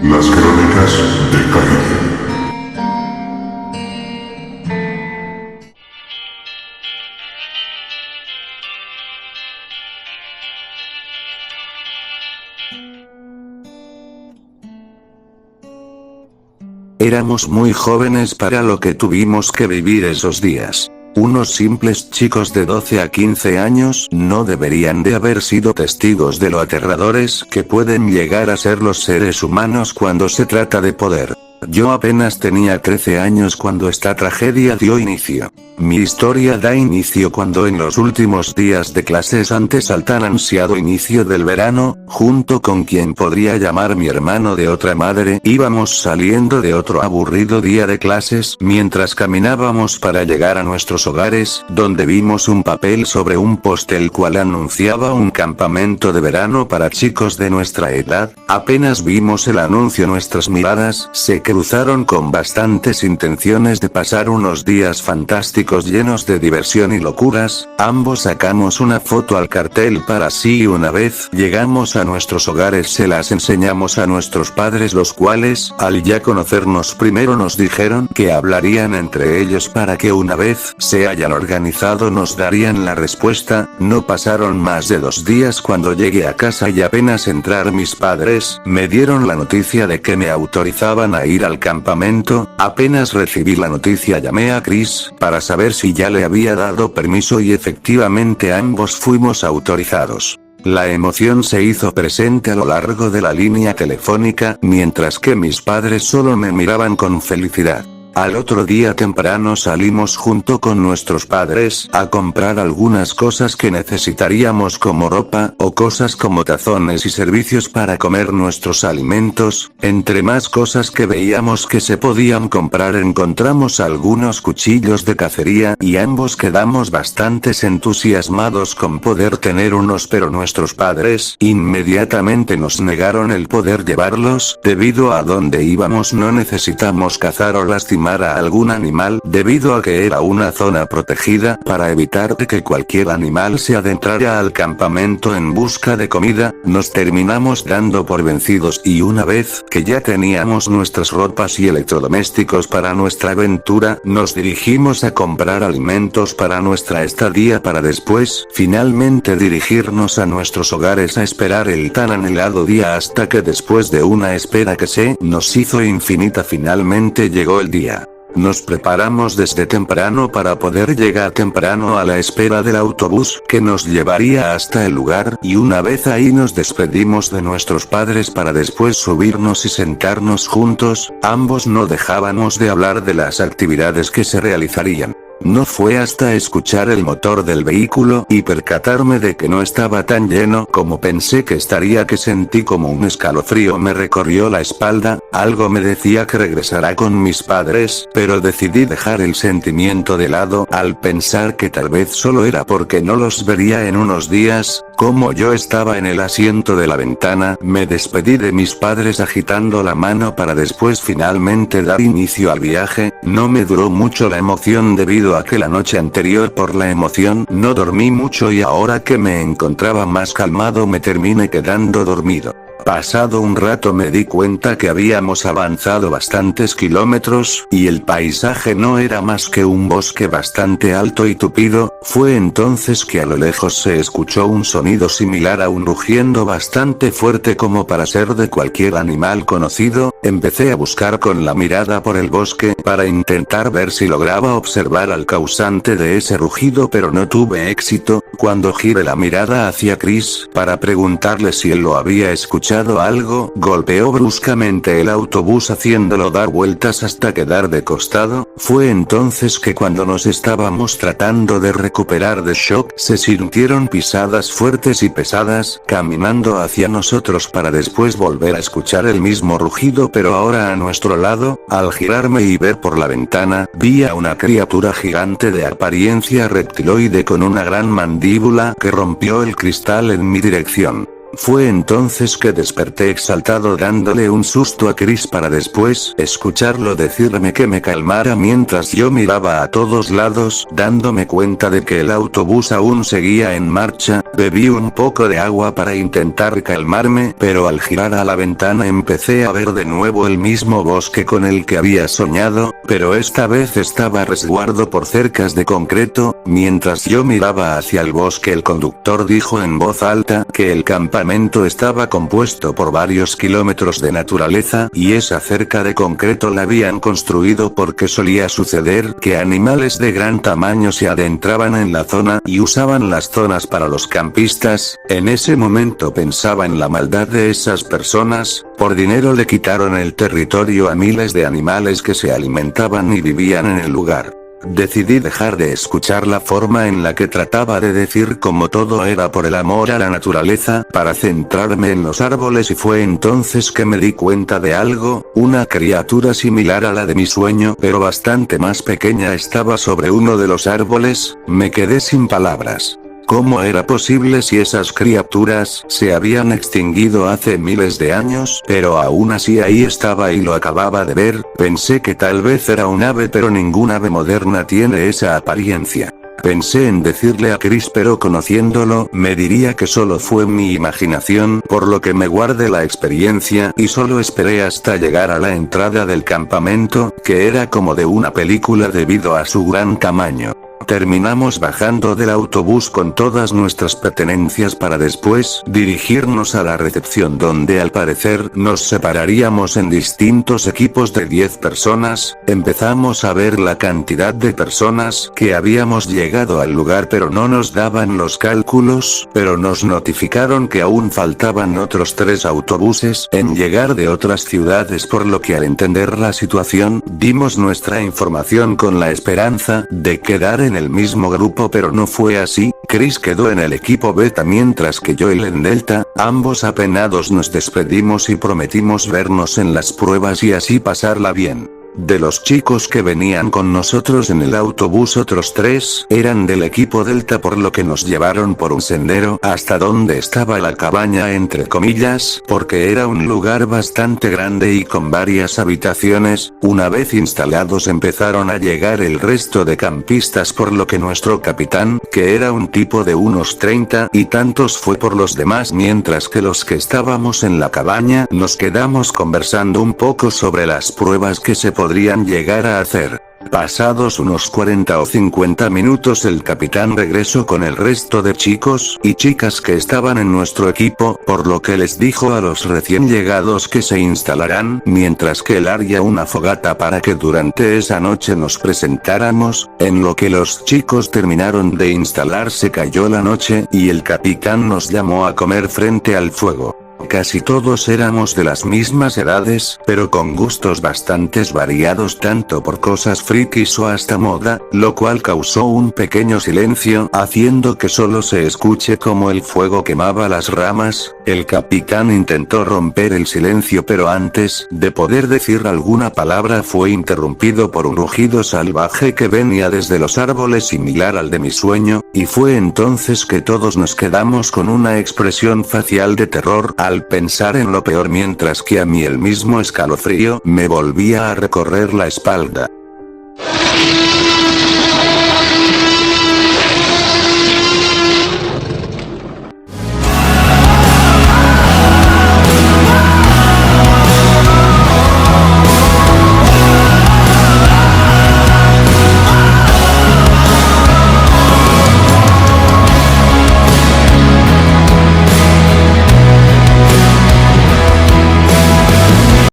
Las crónicas de Kairi. Éramos muy jóvenes para lo que tuvimos que vivir esos días. Unos simples chicos de 12 a 15 años no deberían de haber sido testigos de lo aterradores que pueden llegar a ser los seres humanos cuando se trata de poder. Yo apenas tenía 13 años cuando esta tragedia dio inicio. Mi historia da inicio cuando en los últimos días de clases antes al tan ansiado inicio del verano, junto con quien podría llamar mi hermano de otra madre, íbamos saliendo de otro aburrido día de clases mientras caminábamos para llegar a nuestros hogares, donde vimos un papel sobre un poste el cual anunciaba un campamento de verano para chicos de nuestra edad. Apenas vimos el anuncio nuestras miradas se cruzaron con bastantes intenciones de pasar unos días fantásticos llenos de diversión y locuras. Ambos sacamos una foto al cartel para así una vez llegamos a nuestros hogares se las enseñamos a nuestros padres, los cuales, al ya conocernos primero nos dijeron que hablarían entre ellos para que una vez se hayan organizado nos darían la respuesta. No pasaron más de 2 días cuando llegué a casa y apenas entrar mis padres me dieron la noticia de que me autorizaban a ir al campamento. Apenas recibí la noticia llamé a Chris para saber si ya le había dado permiso y efectivamente ambos fuimos autorizados. La emoción se hizo presente a lo largo de la línea telefónica, mientras que mis padres solo me miraban con felicidad. Al otro día temprano salimos junto con nuestros padres a comprar algunas cosas que necesitaríamos como ropa, o cosas como tazones y servicios para comer nuestros alimentos. Entre más cosas que veíamos que se podían comprar encontramos algunos cuchillos de cacería y ambos quedamos bastante entusiasmados con poder tener unos, pero nuestros padres inmediatamente nos negaron el poder llevarlos. Debido a donde íbamos no necesitamos cazar o lastimar a algún animal debido a que era una zona protegida para evitar que cualquier animal se adentrara al campamento en busca de comida. Nos terminamos dando por vencidos y una vez que ya teníamos nuestras ropas y electrodomésticos para nuestra aventura, nos dirigimos a comprar alimentos para nuestra estadía para después finalmente dirigirnos a nuestros hogares a esperar el tan anhelado día, hasta que después de una espera que se nos hizo infinita finalmente llegó el día. Nos preparamos desde temprano para poder llegar temprano a la espera del autobús que nos llevaría hasta el lugar, y una vez ahí nos despedimos de nuestros padres para después subirnos y sentarnos juntos. Ambos no dejábamos de hablar de las actividades que se realizarían. No fue hasta escuchar el motor del vehículo y percatarme de que no estaba tan lleno como pensé que estaría que sentí como un escalofrío me recorrió la espalda. Algo me decía que regresará con mis padres, pero decidí dejar el sentimiento de lado al pensar que tal vez solo era porque no los vería en unos días. Como yo estaba en el asiento de la ventana, me despedí de mis padres agitando la mano para después finalmente dar inicio al viaje. No me duró mucho la emoción debido a que la noche anterior por la emoción no dormí mucho y ahora que me encontraba más calmado me terminé quedando dormido. Pasado un rato me di cuenta que habíamos avanzado bastantes kilómetros, y el paisaje no era más que un bosque bastante alto y tupido. Fue entonces que a lo lejos se escuchó un sonido similar a un rugiendo bastante fuerte como para ser de cualquier animal conocido. Empecé a buscar con la mirada por el bosque para intentar ver si lograba observar al causante de ese rugido, pero no tuve éxito. Cuando giré la mirada hacia Chris para preguntarle si él lo había escuchado algo, golpeó bruscamente el autobús haciéndolo dar vueltas hasta quedar de costado. Fue entonces que cuando nos estábamos tratando de recuperar de shock, se sintieron pisadas fuertes y pesadas, caminando hacia nosotros para después volver a escuchar el mismo rugido pero ahora a nuestro lado. Al girarme y ver por la ventana, vi a una criatura gigante de apariencia reptiloide con una gran mandíbula que rompió el cristal en mi dirección. Fue entonces que desperté exaltado dándole un susto a Chris para después escucharlo decirme que me calmara mientras yo miraba a todos lados dándome cuenta de que el autobús aún seguía en marcha. Bebí un poco de agua para intentar calmarme, pero al girar a la ventana empecé a ver de nuevo el mismo bosque con el que había soñado, pero esta vez estaba a resguardo por cercas de concreto. Mientras yo miraba hacia el bosque, el conductor dijo en voz alta que el campamento estaba compuesto por varios kilómetros de naturaleza, y esa cerca de concreto la habían construido porque solía suceder que animales de gran tamaño se adentraban en la zona y usaban las zonas para los campistas. En ese momento pensaba en la maldad de esas personas. Por dinero le quitaron el territorio a miles de animales que se alimentaban y vivían en el lugar. Decidí dejar de escuchar la forma en la que trataba de decir cómo todo era por el amor a la naturaleza, para centrarme en los árboles, y fue entonces que me di cuenta de algo. Una criatura similar a la de mi sueño, pero bastante más pequeña, estaba sobre uno de los árboles. Me quedé sin palabras. ¿Cómo era posible si esas criaturas se habían extinguido hace miles de años? Pero aún así ahí estaba y lo acababa de ver. Pensé que tal vez era un ave, pero ningún ave moderna tiene esa apariencia. Pensé en decirle a Chris, pero conociéndolo, me diría que solo fue mi imaginación, por lo que me guardé la experiencia y solo esperé hasta llegar a la entrada del campamento, que era como de una película debido a su gran tamaño. Terminamos bajando del autobús con todas nuestras pertenencias para después dirigirnos a la recepción, donde al parecer nos separaríamos en distintos equipos de 10 personas. Empezamos a ver la cantidad de personas que habíamos llegado al lugar, pero no nos daban los cálculos, pero nos notificaron que aún faltaban otros 3 autobuses en llegar de otras ciudades, por lo que al entender la situación, dimos nuestra información con la esperanza de quedar en el mismo grupo, pero no fue así. Chris quedó en el equipo Beta mientras que yo en Delta. Ambos apenados nos despedimos y prometimos vernos en las pruebas y así pasarla bien. De los chicos que venían con nosotros en el autobús, otros 3 eran del equipo Delta, por lo que nos llevaron por un sendero hasta donde estaba la cabaña, entre comillas, porque era un lugar bastante grande y con varias habitaciones. Una vez instalados empezaron a llegar el resto de campistas, por lo que nuestro capitán, que era un tipo de unos 30 y tantos, fue por los demás, mientras que los que estábamos en la cabaña nos quedamos conversando un poco sobre las pruebas que se podrían llegar a hacer. Pasados unos 40 o 50 minutos, el capitán regresó con el resto de chicos y chicas que estaban en nuestro equipo, por lo que les dijo a los recién llegados que se instalarán, mientras que él haría una fogata para que durante esa noche nos presentáramos. En lo que los chicos terminaron de instalarse, cayó la noche y el capitán nos llamó a comer frente al fuego. Casi todos éramos de las mismas edades, pero con gustos bastante variados, tanto por cosas frikis o hasta moda, lo cual causó un pequeño silencio, haciendo que solo se escuche como el fuego quemaba las ramas. El capitán intentó romper el silencio, pero antes de poder decir alguna palabra fue interrumpido por un rugido salvaje que venía desde los árboles, similar al de mi sueño, y fue entonces que todos nos quedamos con una expresión facial de terror al pensar en lo peor, mientras que a mí el mismo escalofrío me volvía a recorrer la espalda.